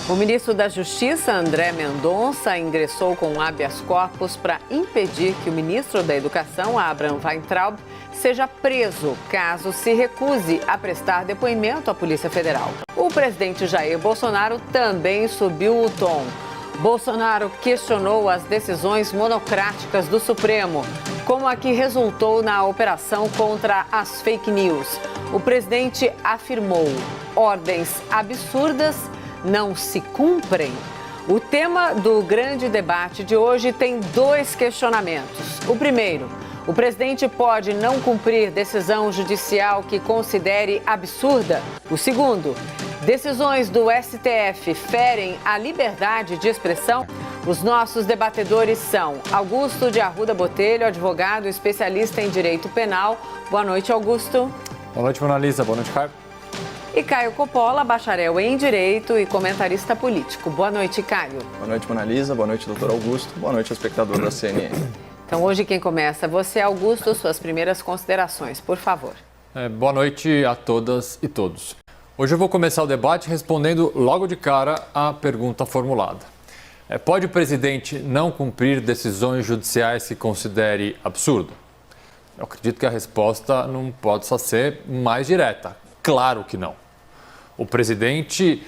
O ministro da Justiça, André Mendonça, ingressou com um habeas corpus para impedir que o ministro da Educação, Abraham Weintraub, seja preso caso se recuse a prestar depoimento à Polícia Federal. O presidente Jair Bolsonaro também subiu o tom. Bolsonaro questionou as decisões monocráticas do Supremo, como a que resultou na operação contra as fake news. O presidente afirmou: ordens absurdas não se cumprem. O tema do grande debate de hoje tem dois questionamentos. O primeiro: o presidente pode não cumprir decisão judicial que considere absurda? O segundo: decisões do STF ferem a liberdade de expressão? Os nossos debatedores são Augusto de Arruda Botelho, advogado especialista em direito penal. Boa noite, Augusto. Boa noite, Mona Lisa. Boa noite, Caio. E Caio Coppola, bacharel em Direito e comentarista político. Boa noite, Caio. Boa noite, Mona Lisa. Boa noite, doutor Augusto. Boa noite, espectador da CNN. Então, hoje quem começa? Você, Augusto, suas primeiras considerações, por favor. Boa noite a todas e todos. Hoje eu vou começar o debate respondendo logo de cara a pergunta formulada. Pode o presidente não cumprir decisões judiciais que considere absurdo? Eu acredito que a resposta não pode só ser mais direta. Claro que não. O presidente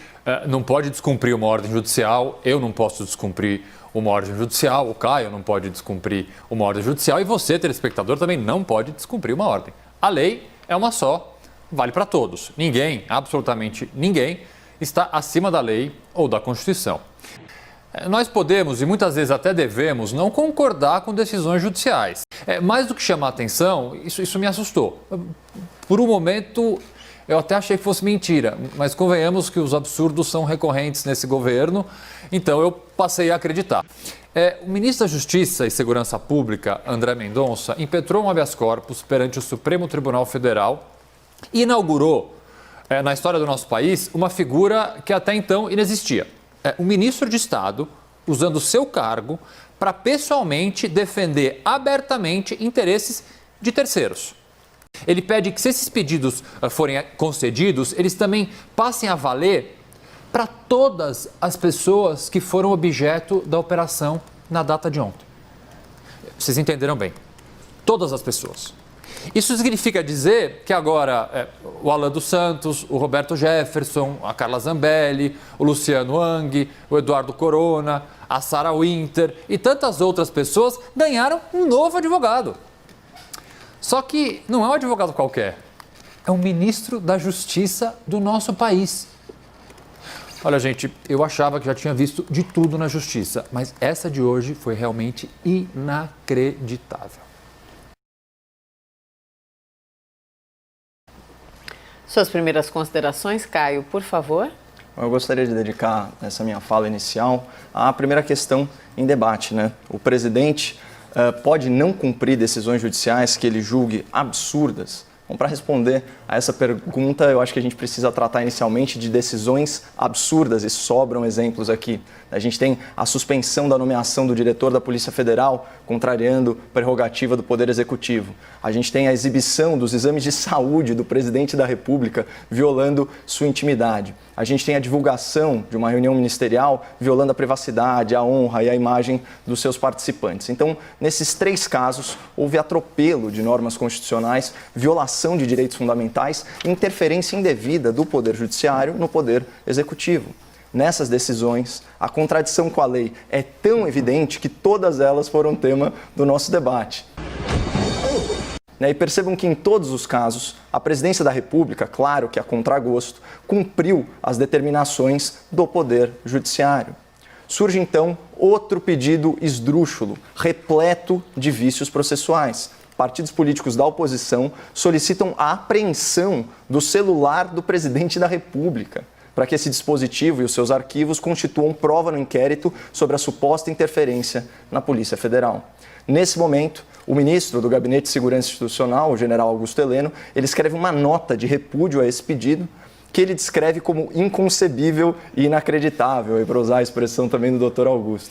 não pode descumprir uma ordem judicial, eu não posso descumprir uma ordem judicial, o Caio não pode descumprir uma ordem judicial e você, telespectador, também não pode descumprir uma ordem. A lei é uma só, vale para todos. Ninguém, absolutamente ninguém, está acima da lei ou da Constituição. Nós podemos e muitas vezes até devemos não concordar com decisões judiciais. Mais do que chamar atenção, isso me assustou. Por um momento eu até achei que fosse mentira, mas convenhamos que os absurdos são recorrentes nesse governo, então eu passei a acreditar. O ministro da Justiça e Segurança Pública, André Mendonça, impetrou um habeas corpus perante o Supremo Tribunal Federal e inaugurou, na história do nosso país, uma figura que até então inexistia. Um ministro de Estado usando o seu cargo para pessoalmente defender abertamente interesses de terceiros. Ele pede que, se esses pedidos forem concedidos, eles também passem a valer para todas as pessoas que foram objeto da operação na data de ontem. Vocês entenderam bem. Todas as pessoas. Isso significa dizer que agora o Alan dos Santos, o Roberto Jefferson, a Carla Zambelli, o Luciano Hang, o Eduardo Corona, a Sarah Winter e tantas outras pessoas ganharam um novo advogado. Só que não é um advogado qualquer, é um ministro da Justiça do nosso país. Olha, gente, eu achava que já tinha visto de tudo na Justiça, mas essa de hoje foi realmente inacreditável. Suas primeiras considerações, Caio, por favor. Eu gostaria de dedicar essa minha fala inicial à primeira questão em debate, né? O presidente pode não cumprir decisões judiciais que ele julgue absurdas? Bom, para responder a essa pergunta, eu acho que a gente precisa tratar inicialmente de decisões absurdas e sobram exemplos aqui. A gente tem a suspensão da nomeação do diretor da Polícia Federal, contrariando prerrogativa do Poder Executivo. A gente tem a exibição dos exames de saúde do presidente da República, violando sua intimidade. A gente tem a divulgação de uma reunião ministerial, violando a privacidade, a honra e a imagem dos seus participantes. Então, nesses três casos, houve atropelo de normas constitucionais, violação de direitos fundamentais e interferência indevida do Poder Judiciário no Poder Executivo. Nessas decisões, a contradição com a lei é tão evidente que todas elas foram tema do nosso debate. E percebam que em todos os casos, a Presidência da República, claro que a contragosto, cumpriu as determinações do Poder Judiciário. Surge então outro pedido esdrúxulo, repleto de vícios processuais. Partidos políticos da oposição solicitam a apreensão do celular do Presidente da República, para que esse dispositivo e os seus arquivos constituam prova no inquérito sobre a suposta interferência na Polícia Federal. Nesse momento, o ministro do Gabinete de Segurança Institucional, o general Augusto Heleno, ele escreve uma nota de repúdio a esse pedido, que ele descreve como inconcebível e inacreditável, e para usar a expressão também do Dr. Augusto.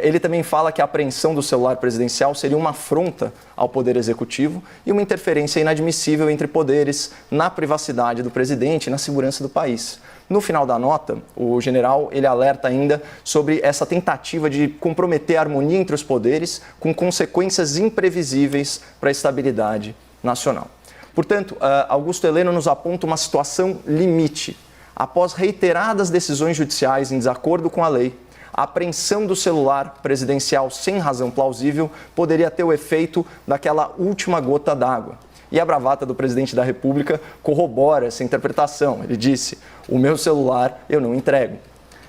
Ele também fala que a apreensão do celular presidencial seria uma afronta ao poder executivo e uma interferência inadmissível entre poderes na privacidade do presidente e na segurança do país. No final da nota, o general ele alerta ainda sobre essa tentativa de comprometer a harmonia entre os poderes com consequências imprevisíveis para a estabilidade nacional. Portanto, Augusto Heleno nos aponta uma situação limite. Após reiteradas decisões judiciais em desacordo com a lei, a apreensão do celular presidencial sem razão plausível poderia ter o efeito daquela última gota d'água. E a bravata do presidente da República corrobora essa interpretação. Ele disse: o meu celular eu não entrego.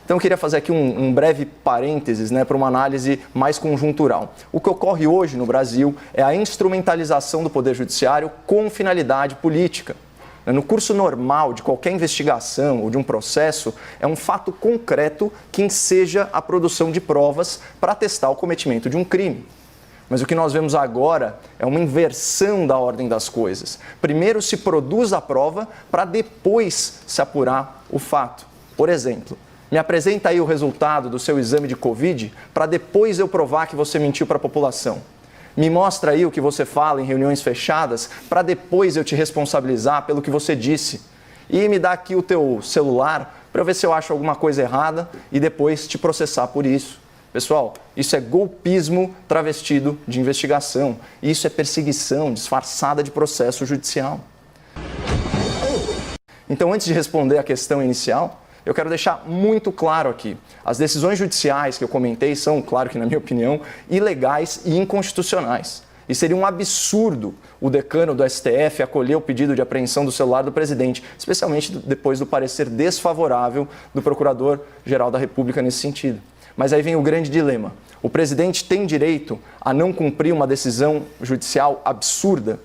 Então eu queria fazer aqui um breve parênteses, para uma análise mais conjuntural. O que ocorre hoje no Brasil é a instrumentalização do Poder Judiciário com finalidade política. No curso normal de qualquer investigação ou de um processo, é um fato concreto que enseja a produção de provas para atestar o cometimento de um crime. Mas o que nós vemos agora é uma inversão da ordem das coisas. Primeiro se produz a prova para depois se apurar o fato. Por exemplo, me apresenta aí o resultado do seu exame de Covid para depois eu provar que você mentiu para a população. Me mostra aí o que você fala em reuniões fechadas para depois eu te responsabilizar pelo que você disse. E me dá aqui o teu celular para eu ver se eu acho alguma coisa errada e depois te processar por isso. Pessoal, isso é golpismo travestido de investigação. Isso é perseguição disfarçada de processo judicial. Então, antes de responder à questão inicial, eu quero deixar muito claro aqui. As decisões judiciais que eu comentei são, claro que na minha opinião, ilegais e inconstitucionais. E seria um absurdo o decano do STF acolher o pedido de apreensão do celular do presidente, especialmente depois do parecer desfavorável do Procurador-Geral da República nesse sentido. Mas aí vem o grande dilema. O presidente tem direito a não cumprir uma decisão judicial absurda?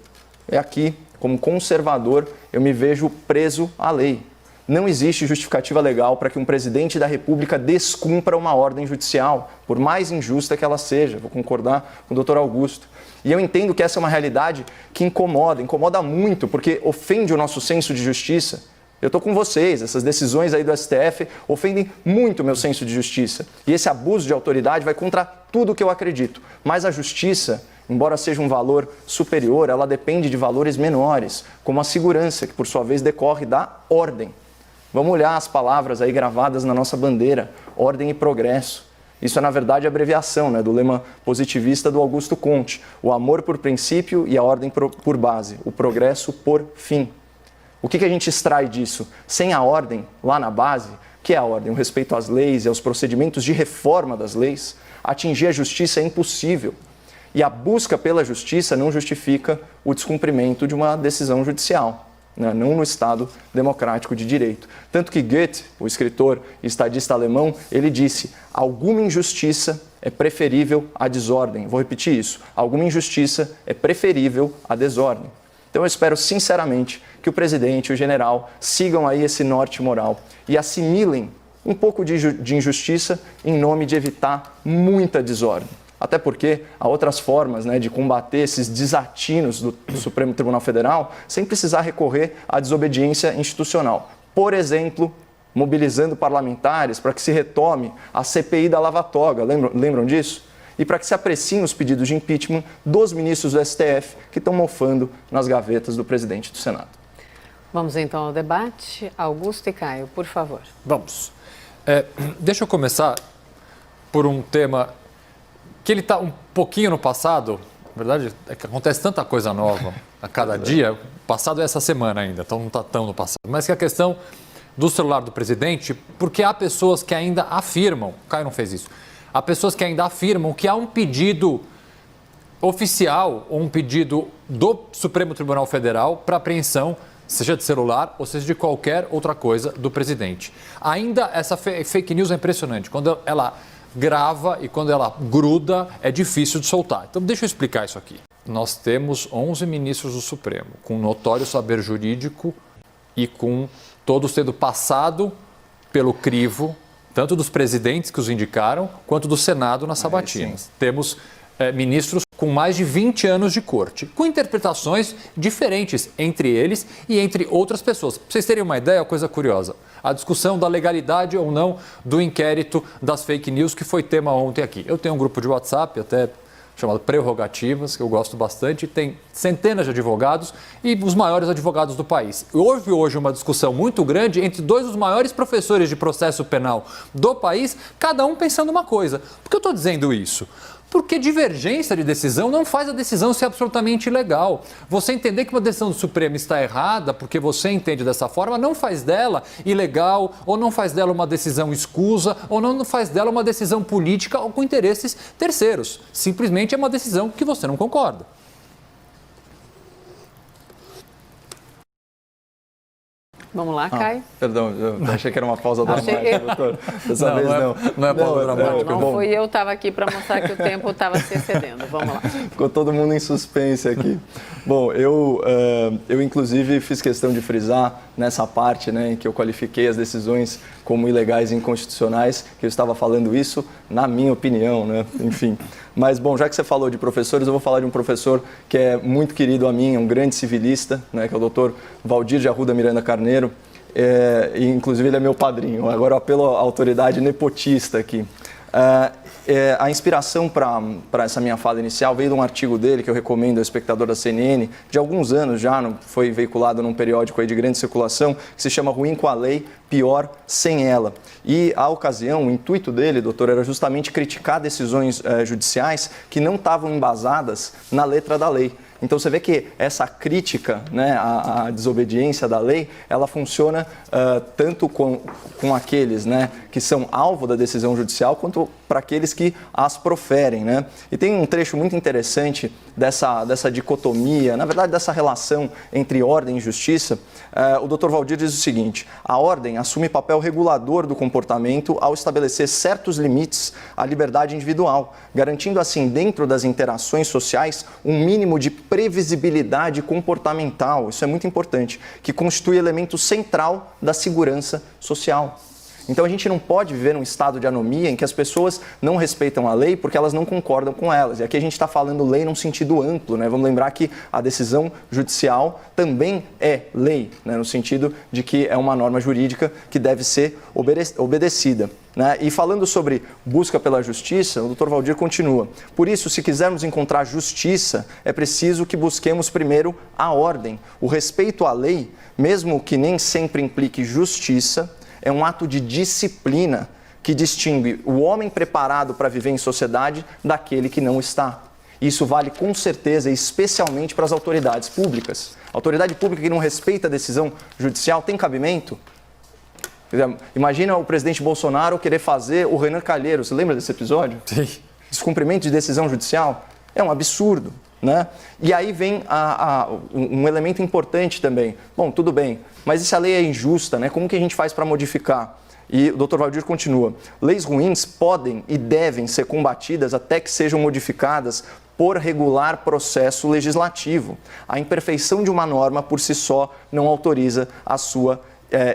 É aqui, como conservador, eu me vejo preso à lei. Não existe justificativa legal para que um presidente da República descumpra uma ordem judicial, por mais injusta que ela seja. Vou concordar com o doutor Augusto. E eu entendo que essa é uma realidade que incomoda muito, porque ofende o nosso senso de justiça. Eu estou com vocês, essas decisões aí do STF ofendem muito o meu senso de justiça. E esse abuso de autoridade vai contra tudo o que eu acredito. Mas a justiça, embora seja um valor superior, ela depende de valores menores, como a segurança, que por sua vez decorre da ordem. Vamos olhar as palavras aí gravadas na nossa bandeira, ordem e progresso. Isso é, na verdade, a abreviação do lema positivista do Augusto Conte. O amor por princípio e a ordem por base, o progresso por fim. O que a gente extrai disso? Sem a ordem, lá na base, que é a ordem, o respeito às leis e aos procedimentos de reforma das leis, atingir a justiça é impossível. E a busca pela justiça não justifica o descumprimento de uma decisão judicial, não no Estado democrático de direito. Tanto que Goethe, o escritor e estadista alemão, ele disse: alguma injustiça é preferível à desordem. Vou repetir isso: alguma injustiça é preferível à desordem. Então eu espero sinceramente que o presidente e o general sigam aí esse norte moral e assimilem um pouco de injustiça em nome de evitar muita desordem. Até porque há outras formas de combater esses desatinos do Supremo Tribunal Federal sem precisar recorrer à desobediência institucional. Por exemplo, mobilizando parlamentares para que se retome a CPI da Lava Toga. Lembram disso? E para que se apreciem os pedidos de impeachment dos ministros do STF que estão mofando nas gavetas do presidente do Senado. Vamos então ao debate. Augusto e Caio, por favor. Vamos. Deixa eu começar por um tema que ele está um pouquinho no passado. Na verdade, é que acontece tanta coisa nova a cada dia. O passado é essa semana ainda, então não está tão no passado. Mas que é a questão do celular do presidente, porque há pessoas que ainda afirmam, o Caio não fez isso, há pessoas que ainda afirmam que há um pedido oficial ou um pedido do Supremo Tribunal Federal para apreensão, seja de celular ou seja de qualquer outra coisa do presidente. Ainda essa fake news é impressionante. Quando ela grava e quando ela gruda, é difícil de soltar. Então deixa eu explicar isso aqui. Nós temos 11 ministros do Supremo, com notório saber jurídico e com todos tendo passado pelo crivo, tanto dos presidentes que os indicaram, quanto do Senado nas sabatinas. Temos ministros com mais de 20 anos de corte, com interpretações diferentes entre eles e entre outras pessoas. Para vocês terem uma ideia, uma coisa curiosa, a discussão da legalidade ou não do inquérito das fake news que foi tema ontem aqui. Eu tenho um grupo de WhatsApp, até chamado Prerrogativas, que eu gosto bastante, tem centenas de advogados e os maiores advogados do país. Houve hoje uma discussão muito grande entre dois dos maiores professores de processo penal do país, cada um pensando uma coisa. Por que eu estou dizendo isso? Porque divergência de decisão não faz a decisão ser absolutamente ilegal. Você entender que uma decisão do Supremo está errada porque você entende dessa forma, não faz dela ilegal, ou não faz dela uma decisão escusa, ou não faz dela uma decisão política ou com interesses terceiros. Simplesmente é uma decisão que você não concorda. Vamos lá, Caio. Perdão, eu achei que era uma pausa dramática, doutor. Dessa vez não. Não é pausa dramática. Não fui eu, estava aqui para mostrar que o tempo estava se excedendo. Vamos lá. Ficou todo mundo em suspense aqui. Bom, eu inclusive fiz questão de frisar nessa parte, né, em que eu qualifiquei as decisões como ilegais e inconstitucionais, que eu estava falando isso na minha opinião, né? Enfim. Mas, bom, já que você falou de professores, eu vou falar de um professor que é muito querido a mim, um grande civilista, né, que é o doutor Valdir de Arruda Miranda Carneiro. E, inclusive, ele é meu padrinho. Agora, eu apelo à autoridade nepotista aqui. A inspiração para essa minha fala inicial veio de um artigo dele que eu recomendo ao espectador da CNN, de alguns anos já, foi veiculado num periódico aí de grande circulação, que se chama Ruim com a Lei, Pior Sem Ela. E a ocasião, o intuito dele, doutor, era justamente criticar decisões judiciais que não estavam embasadas na letra da lei. Então você vê que essa crítica, né, à desobediência da lei, ela funciona tanto com aqueles, né, que são alvo da decisão judicial, quanto para aqueles que as proferem, né? E tem um trecho muito interessante dessa dicotomia, na verdade dessa relação entre ordem e justiça. O Dr. Valdir diz o seguinte: a ordem assume papel regulador do comportamento ao estabelecer certos limites à liberdade individual, garantindo assim, dentro das interações sociais, um mínimo de previsibilidade comportamental, isso é muito importante, que constitui elemento central da segurança social. Então a gente não pode viver num estado de anomia em que as pessoas não respeitam a lei porque elas não concordam com elas. E aqui a gente está falando lei num sentido amplo, né? Vamos lembrar que a decisão judicial também é lei, né? No sentido de que é uma norma jurídica que deve ser obedecida. Né? E falando sobre busca pela justiça, o Dr. Valdir continua. Por isso, se quisermos encontrar justiça, é preciso que busquemos primeiro a ordem. O respeito à lei, mesmo que nem sempre implique justiça, é um ato de disciplina que distingue o homem preparado para viver em sociedade daquele que não está. Isso vale com certeza e especialmente para as autoridades públicas. A autoridade pública que não respeita a decisão judicial tem cabimento? Imagina o presidente Bolsonaro querer fazer o Renan Calheiros. Você lembra desse episódio? Sim. Descumprimento de decisão judicial? É um absurdo. Né? E aí vem um elemento importante também. Bom, tudo bem, mas e se a lei é injusta, né? Como que a gente faz para modificar? E o Dr. Valdir continua. Leis ruins podem e devem ser combatidas até que sejam modificadas por regular processo legislativo. A imperfeição de uma norma por si só não autoriza a sua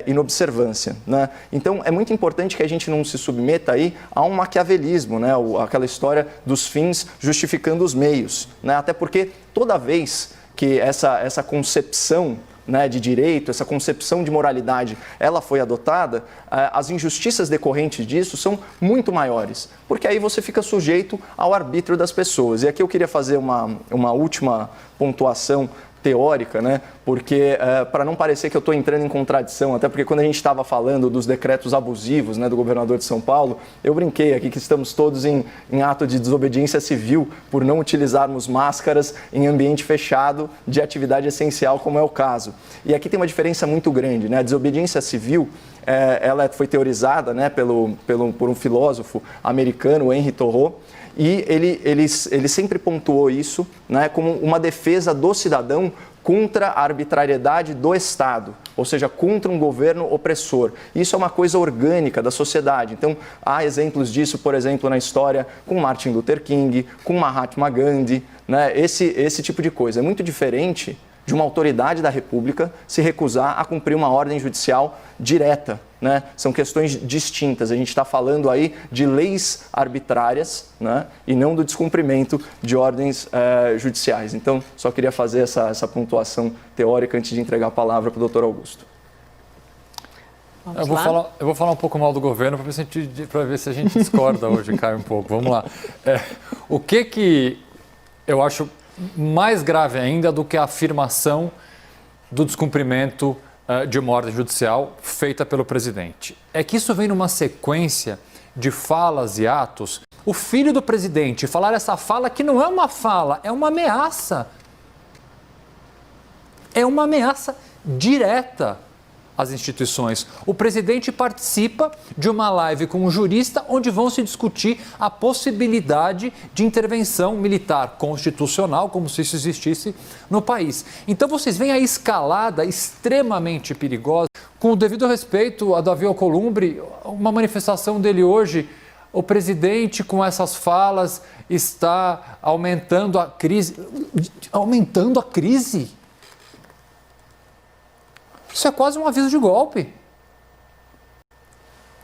inobservância, né? Então é muito importante que a gente não se submeta aí a um maquiavelismo, né? Aquela história dos fins justificando os meios, né? Até porque toda vez que essa concepção, né, de direito, essa concepção de moralidade, ela foi adotada, as injustiças decorrentes disso são muito maiores, porque aí você fica sujeito ao arbítrio das pessoas. E aqui eu queria fazer uma última pontuação teórica, né? Porque para não parecer que eu estou entrando em contradição, até porque quando a gente estava falando dos decretos abusivos, né, do governador de São Paulo, eu brinquei aqui que estamos todos em ato de desobediência civil por não utilizarmos máscaras em ambiente fechado de atividade essencial, como é o caso. E aqui tem uma diferença muito grande, né? A desobediência civil, ela foi teorizada, né, por um filósofo americano, Henry Thoreau, e ele sempre pontuou isso, né, como uma defesa do cidadão contra a arbitrariedade do Estado, ou seja, contra um governo opressor. Isso é uma coisa orgânica da sociedade. Então, há exemplos disso, por exemplo, na história com Martin Luther King, com Mahatma Gandhi, né, esse tipo de coisa. É muito diferente de uma autoridade da República se recusar a cumprir uma ordem judicial direta, né? São questões distintas. A gente está falando aí de leis arbitrárias, né? E não do descumprimento de ordens judiciais. Então, só queria fazer essa pontuação teórica antes de entregar a palavra para o doutor Augusto. Eu vou falar um pouco mal do governo para ver se a gente discorda hoje, Caio, um pouco. Vamos lá. O que eu acho mais grave ainda do que a afirmação do descumprimento de uma ordem judicial feita pelo presidente é que isso vem numa sequência de falas e atos. O filho do presidente falar essa fala que não é uma fala, é uma ameaça. É uma ameaça direta às instituições. O presidente participa de uma live com um jurista onde vão se discutir a possibilidade de intervenção militar constitucional, como se isso existisse no país. Então vocês veem a escalada extremamente perigosa. Com o devido respeito a Davi Alcolumbre, uma manifestação dele hoje, o presidente com essas falas está aumentando a crise. Aumentando a crise? Isso é quase um aviso de golpe.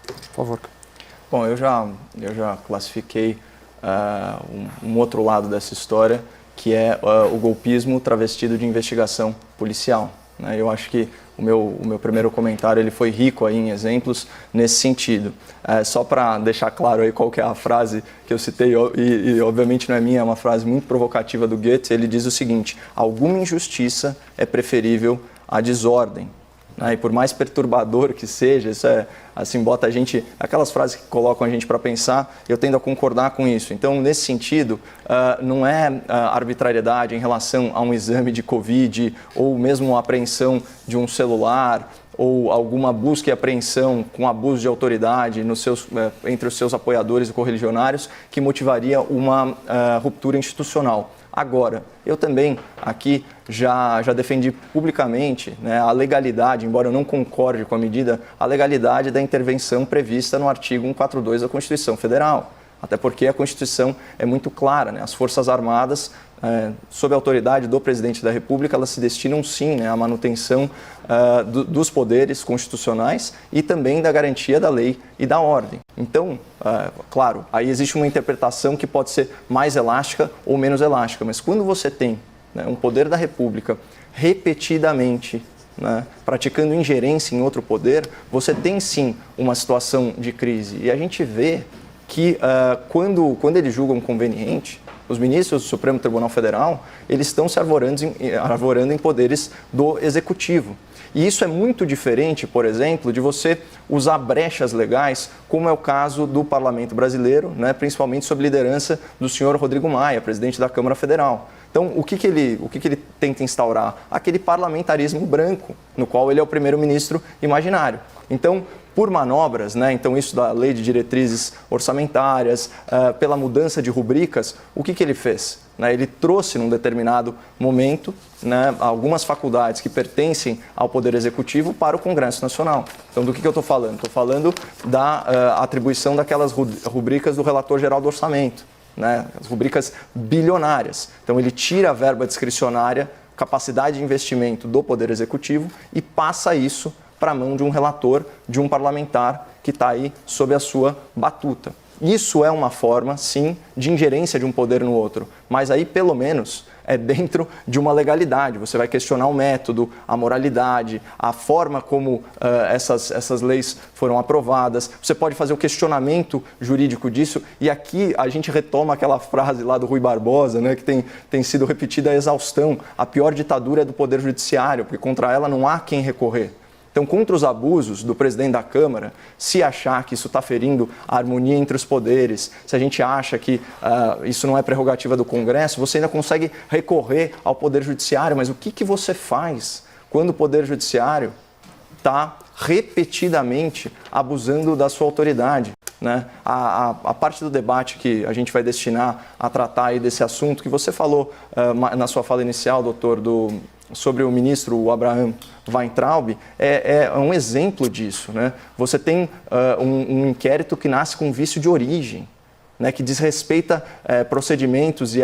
Por favor. Bom, eu já classifiquei um outro lado dessa história, que é o golpismo travestido de investigação policial, né? Eu acho que o meu primeiro comentário ele foi rico aí em exemplos nesse sentido. Só para deixar claro aí qual que é a frase que eu citei, e obviamente não é minha, é uma frase muito provocativa do Goethe. Ele diz o seguinte: alguma injustiça é preferível à desordem. E por mais perturbador que seja, isso assim, bota a gente, aquelas frases que colocam a gente para pensar, eu tendo a concordar com isso. Então, nesse sentido, não é arbitrariedade em relação a um exame de Covid ou mesmo a apreensão de um celular ou alguma busca e apreensão com abuso de autoridade entre os seus apoiadores e correligionários que motivaria uma ruptura institucional. Agora, eu também aqui já defendi publicamente, né, a legalidade, embora eu não concorde com a medida, a legalidade da intervenção prevista no artigo 142 da Constituição Federal. Até porque a Constituição é muito clara, né? As Forças Armadas, sob a autoridade do Presidente da República, elas se destinam sim, né, à manutenção dos poderes constitucionais e também da garantia da lei e da ordem. Então, claro, aí existe uma interpretação que pode ser mais elástica ou menos elástica, mas quando você tem, né, um poder da República repetidamente, né, praticando ingerência em outro poder, você tem sim uma situação de crise. E a gente vê que quando eles julgam conveniente, os ministros do Supremo Tribunal Federal, eles estão se arvorando em poderes do Executivo. E isso é muito diferente, por exemplo, de você usar brechas legais, como é o caso do Parlamento Brasileiro, né, principalmente sob liderança do senhor Rodrigo Maia, presidente da Câmara Federal. Então, o que ele tenta instaurar? Aquele parlamentarismo branco, no qual ele é o primeiro-ministro imaginário. Então, por manobras, né, então isso da lei de diretrizes orçamentárias, pela mudança de rubricas, o que ele fez? Ele trouxe num determinado momento, né, algumas faculdades que pertencem ao Poder Executivo para o Congresso Nacional. Então, do que eu estou falando? Estou falando da atribuição daquelas rubricas do Relator Geral do Orçamento, né, as rubricas bilionárias. Então, ele tira a verba discricionária, capacidade de investimento do Poder Executivo e passa isso para a mão de um relator, de um parlamentar que está aí sob a sua batuta. Isso é uma forma, sim, de ingerência de um poder no outro, mas aí, pelo menos, é dentro de uma legalidade. Você vai questionar o método, a moralidade, a forma como essas leis foram aprovadas. Você pode fazer o questionamento jurídico disso, e aqui a gente retoma aquela frase lá do Rui Barbosa, né, que tem sido repetida a exaustão: a pior ditadura é do Poder Judiciário, porque contra ela não há quem recorrer. Então, contra os abusos do presidente da Câmara, se achar que isso está ferindo a harmonia entre os poderes, se a gente acha que isso não é prerrogativa do Congresso, você ainda consegue recorrer ao Poder Judiciário. Mas o que você faz quando o Poder Judiciário está repetidamente abusando da sua autoridade? Né? A parte do debate que a gente vai destinar a tratar aí desse assunto, que você falou na sua fala inicial, doutor, sobre o ministro Abraham Weintraub, é um exemplo disso, né? Você tem um inquérito que nasce com vício de origem. né, que desrespeita procedimentos e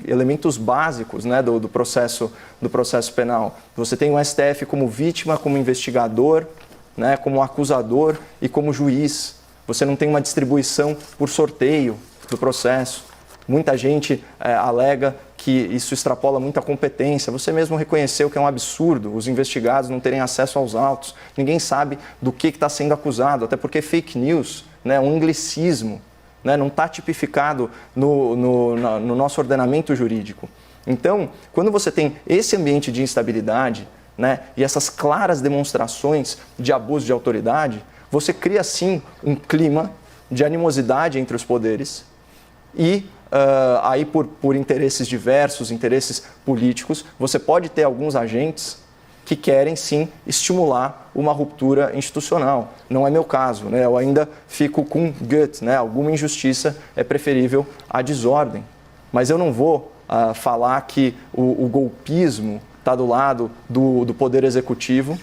elementos básicos, né, do processo penal. Você tem o STF como vítima, como investigador, né, como acusador e como juiz. Você não tem uma distribuição por sorteio do processo. Muita gente alega que isso extrapola muita competência. Você mesmo reconheceu que é um absurdo os investigados não terem acesso aos autos. Ninguém sabe do que está sendo acusado, até porque fake news, né, é um anglicismo, né, não está tipificado no nosso ordenamento jurídico. Então, quando você tem esse ambiente de instabilidade, né, e essas claras demonstrações de abuso de autoridade, você cria sim um clima de animosidade entre os poderes e aí por interesses diversos, interesses políticos, você pode ter alguns agentes que querem sim estimular uma ruptura institucional. Não é meu caso, né? Eu ainda fico com gut, né? Alguma injustiça é preferível à desordem. Mas eu não vou falar que o golpismo está do lado do poder executivo,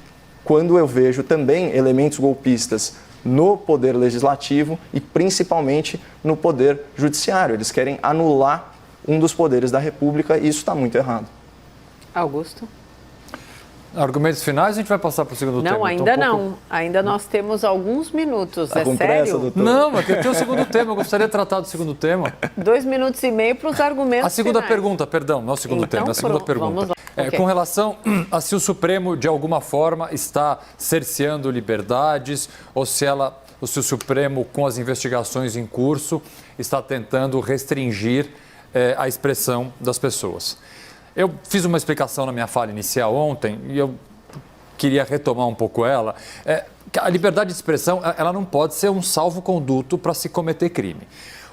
quando eu vejo também elementos golpistas no poder legislativo e principalmente no poder judiciário. Eles querem anular um dos poderes da República e isso está muito errado. Augusto? Argumentos finais, a gente vai passar para o segundo tema? Não, ainda não. Ainda nós temos alguns minutos. Tá é com sério? pressa, doutor? Não, mas tem o segundo tema. Eu gostaria de tratar do segundo tema. 2 minutos e meio para os argumentos A segunda finais. pergunta, perdão, não o segundo Então, tema, a segunda vamos pergunta. lá. Ok. Com relação a se o Supremo, de alguma forma, está cerceando liberdades ou se o Supremo, com as investigações em curso, está tentando restringir a expressão das pessoas. Eu fiz uma explicação na minha fala inicial ontem e eu queria retomar um pouco ela. A liberdade de expressão, ela não pode ser um salvo-conduto para se cometer crime.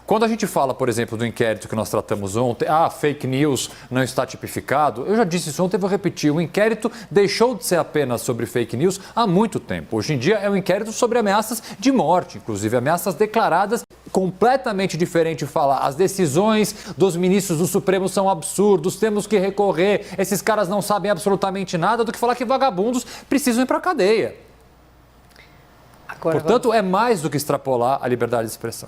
Quando a gente fala, por exemplo, do inquérito que nós tratamos ontem, fake news não está tipificado, eu já disse isso ontem e vou repetir, o inquérito deixou de ser apenas sobre fake news há muito tempo. Hoje em dia é um inquérito sobre ameaças de morte, inclusive ameaças declaradas, completamente diferente de falar as decisões dos ministros do Supremo são absurdos, temos que recorrer, esses caras não sabem absolutamente nada, do que falar que vagabundos precisam ir para a cadeia. Agora, Portanto, é mais do que extrapolar a liberdade de expressão.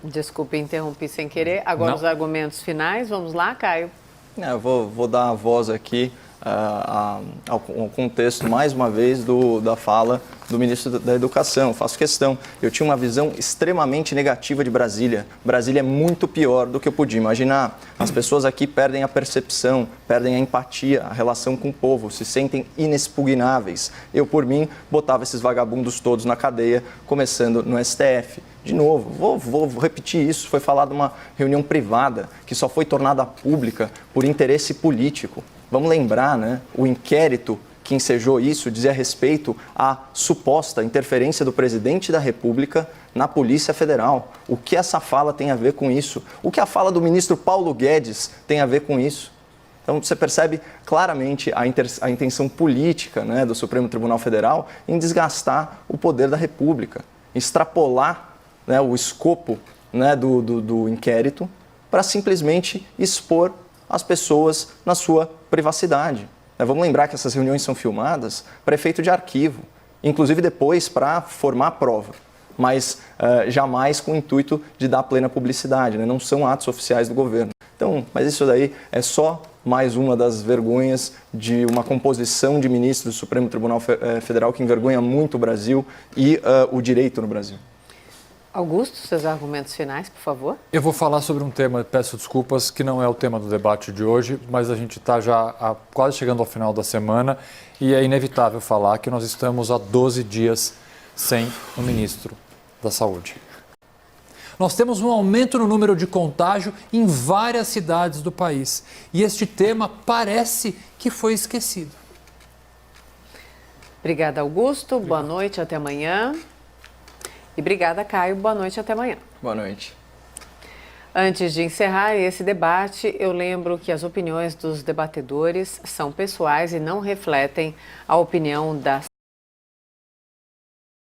Desculpe, interrompi sem querer. Agora os argumentos finais. Vamos lá, Caio. Eu vou dar a voz aqui ao contexto, mais uma vez, da fala do ministro da Educação. Faço questão. Eu tinha uma visão extremamente negativa de Brasília. Brasília é muito pior do que eu podia imaginar. As pessoas aqui perdem a percepção, perdem a empatia, a relação com o povo, se sentem inexpugnáveis. Eu, por mim, botava esses vagabundos todos na cadeia, começando no STF. De novo, vou repetir isso, foi falado numa reunião privada que só foi tornada pública por interesse político. Vamos lembrar, né? O inquérito que ensejou isso dizia respeito à suposta interferência do presidente da República na Polícia Federal. O que essa fala tem a ver com isso? O que a fala do ministro Paulo Guedes tem a ver com isso? Então, você percebe claramente a intenção política, né, do Supremo Tribunal Federal em desgastar o poder da República, extrapolar, né, o escopo, né, do inquérito para simplesmente expor as pessoas na sua privacidade. Vamos lembrar que essas reuniões são filmadas para efeito de arquivo, inclusive depois para formar prova, mas jamais com o intuito de dar plena publicidade, né? Não são atos oficiais do governo. Então, mas isso daí é só mais uma das vergonhas de uma composição de ministros do Supremo Tribunal Federal que envergonha muito o Brasil e o direito no Brasil. Augusto, seus argumentos finais, por favor. Eu vou falar sobre um tema, peço desculpas, que não é o tema do debate de hoje, mas a gente está já quase chegando ao final da semana e é inevitável falar que nós estamos há 12 dias sem o ministro da Saúde. Nós temos um aumento no número de contágio em várias cidades do país e este tema parece que foi esquecido. Obrigada, Augusto. Boa noite, até amanhã. E obrigada, Caio. Boa noite, até amanhã. Boa noite. Antes de encerrar esse debate, eu lembro que as opiniões dos debatedores são pessoais e não refletem a opinião da